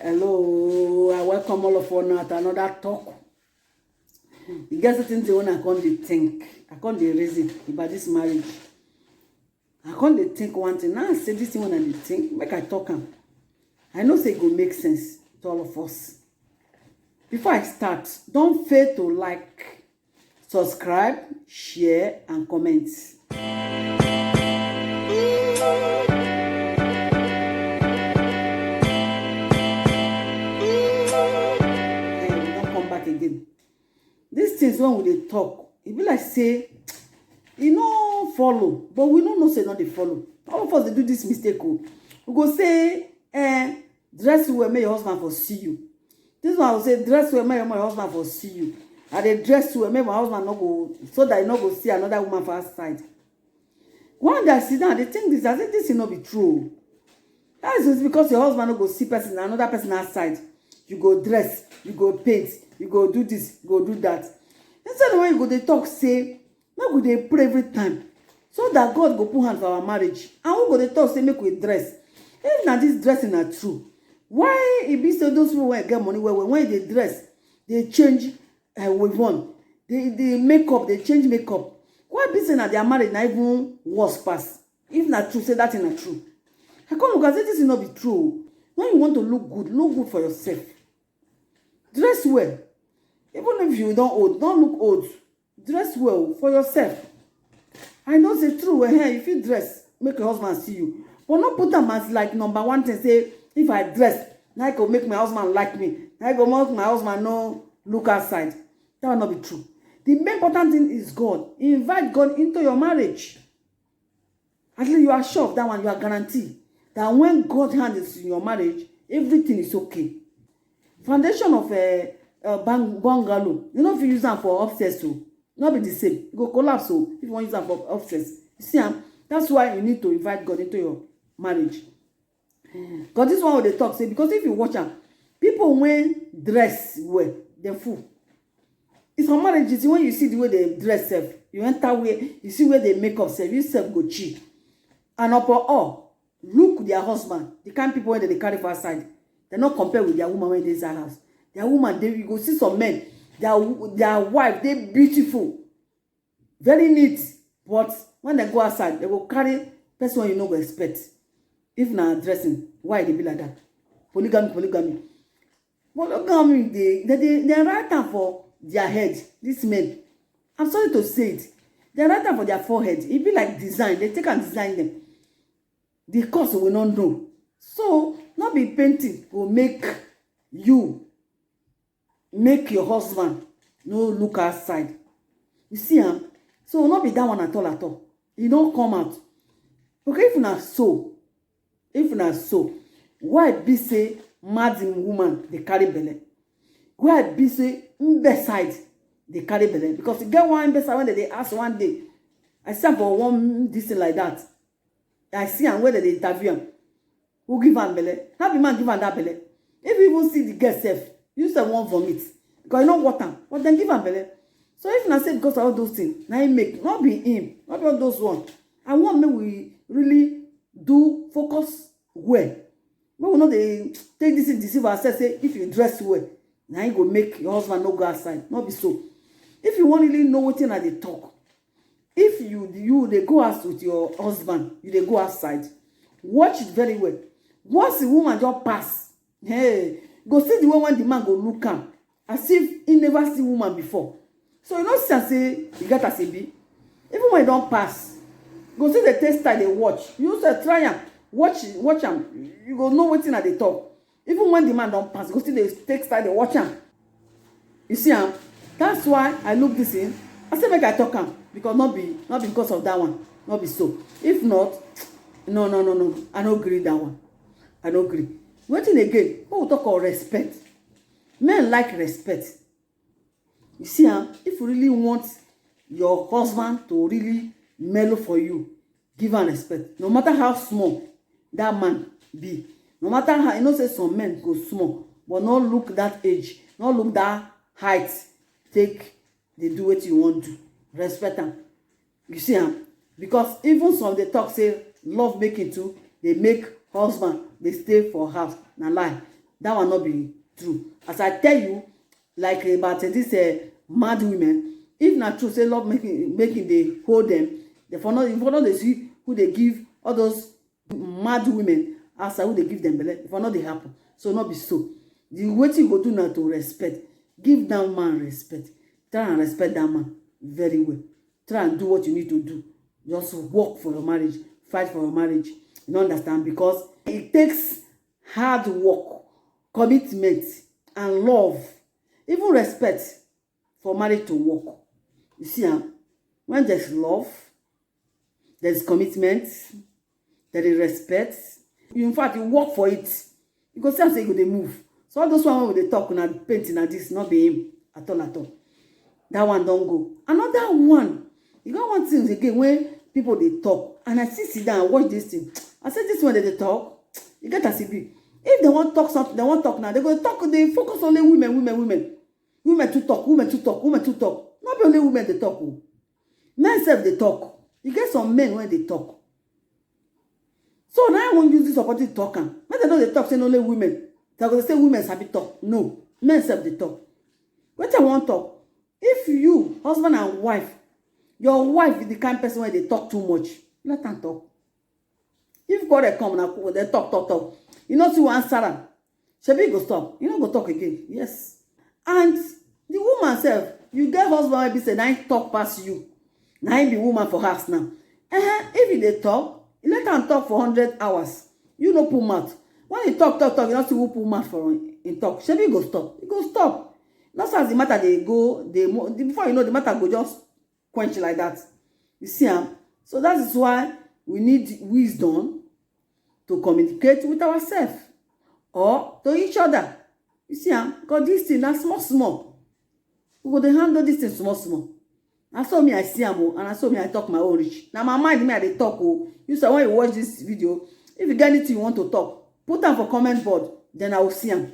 Hello, I welcome all of you now to another talk. You get certain thing when I can't think, I can't reason about this marriage. I can't think one thing. Now I say this thing when I think, make I talk am. I know say it will make sense to all of us. Before I start, don't fail to like, subscribe, share, and comment. Again. These things when we talk, it be like say, you know, follow, but we don't know say not they follow. All of us they do this mistake. We go say, dress well, make your husband for see you. This one I will say, dress well, make your husband for see you. And they dress well, make my husband not go, so that he not go see another woman for outside. One day I sit down, they think this, I say this will not be true. That is because your husband not go see person, another person outside. You go dress, you go paint, you go do this, you go do that. Instead of when you go they talk, say, make we dey pray every time, so that God go put hand for our marriage. And we go they talk, say, make we dress. If not this dressing are true, why it be so those people when get money when they dress, they change with one, they make up, they change makeup. Why be saying that their marriage not even worse pass? If not true, say that is not true. I come look and say this is not be true. When you want to look good for yourself. Dress well. Even if you don't look old. Dress well for yourself. I know it's true. If you dress, make your husband see you. But not put them as like number one thing. Say, if I dress, now I go make my husband like me. Now I go make my husband no look outside. That will not be true. The main important thing is God. Invite God into your marriage. At least you are sure of that one. You are guaranteed that when God's hand is in your marriage, everything is okay. Foundation of a bungalow, you know if you use them for upstairs too, not be the same. You go collapse so if you want to use them for upstairs. You see, that's why you need to invite God into your marriage. Because this one they talk say, because if you watch them, people when dress well, they're full. It's for marriages when you see the way they dress self, you enter where you see where they make up self, you self go cheap. And upon all, look their husband, the kind of people when they carry for outside. They not compare with their woman when they inside house. Their woman, you go see some men, their wife, they beautiful, very neat. But when they go outside, they will carry person you know go expect. If not dressing, why they be like that? Polygamy. They write down for their head. These men, I'm sorry to say it, they write down for their forehead. It be like design. They take and design them. The cost will not know. So, not be painting will make your husband no look outside. You see, so not be that one at all. You don't come out. Okay, if not so, why be say mad woman they carry belly? Why be say side they carry belly? Because you get one side when they ask one day, I said for one this thing like that. I see and whether they interview him. Who give am belle? How be man give am that belle? If you even see the girl self, you say one vomit. Because you know what am. But then give am belle. So if na say because of all those things, now he make, not be him, not be all those ones. I want me we really do focus well. We will not take this in deceive ourselves. Say if you dress well, now you go make your husband no go outside. Not be so. If you want really know what thing they talk, if you they go out with your husband, you they go outside. Watch it very well. Once the woman just pass, hey, go see the way when the man go look am as if he never see woman before. So you know say you get as a be. Even when you don't pass, go see the taste style they watch. You say try am, watch am. You go know wetin they talk. Even when the man don't pass, go see the taste style they watch am. You see am. That's why I look this in. I say make I talk am because not because of that one, not be so. If not. No. I don't agree that one. I don't agree. One thing again, when we talk about respect, men like respect. You see, if you really want your husband to really mellow for you, give him respect. No matter how small that man be. No matter how, you know, say some men go small, but not look that age, not look that height. They do what you want to. Respect them. You see, because even some they talk say love making too, they make husband they stay for house. Na lie. that one not be true. As I tell you, like about this mad women, if not true, say love making they hold them. If not they see who they give all those mad women outside, who they give them belle. If not they happen, so not be so. The way you go do now to respect, give that man respect. Try and respect that man very well. Try and do what you need to do. Just work for your marriage, fight for your marriage. You understand? Because it takes hard work, commitment, and love, even respect for marriage to work. You see, when there's love, there's commitment, there is respect. In fact, you work for it. You go see how say you go dey move. So all those one wey dey talk na painting na this, not be him at all. That one don't go. Another one, you got one thing again when people they talk, and I sit down and watch this thing. I say this one they talk. You get a CB. If they want talk something, they want talk now. They go talk. They focus only women to talk. Not be only women they talk. Men self they talk. You get some men when they talk. So now I won't use this opportunity to talk. When they know they talk, say only women. They're going to say women happy talk. No, men self they talk. When they want talk, if you, husband and wife, your wife is the kind of person where they talk too much, let them talk. If God they come now, they talk. You know, to answer them. Shebi go stop. You don't go talk again. Yes. And the woman self, you get husband, be say, now talk past you. Now he be woman for house now. If they talk, you let them talk for 100 hours. You know, pull mouth. When you talk, you don't see who pull mouth for in talk. Shebi go stop. You go stop. Not as the matter they go, before you know, the matter go just quench like that. You see, so that is why we need wisdom to communicate with ourselves or to each other. You see, because this thing is small. We go to handle this thing small. I saw me, I see and I saw me, I talk my own rich. Now my mind, me, I dey talk. You say when you watch this video, if you get anything you want to talk, put them for comment board, then I will see them.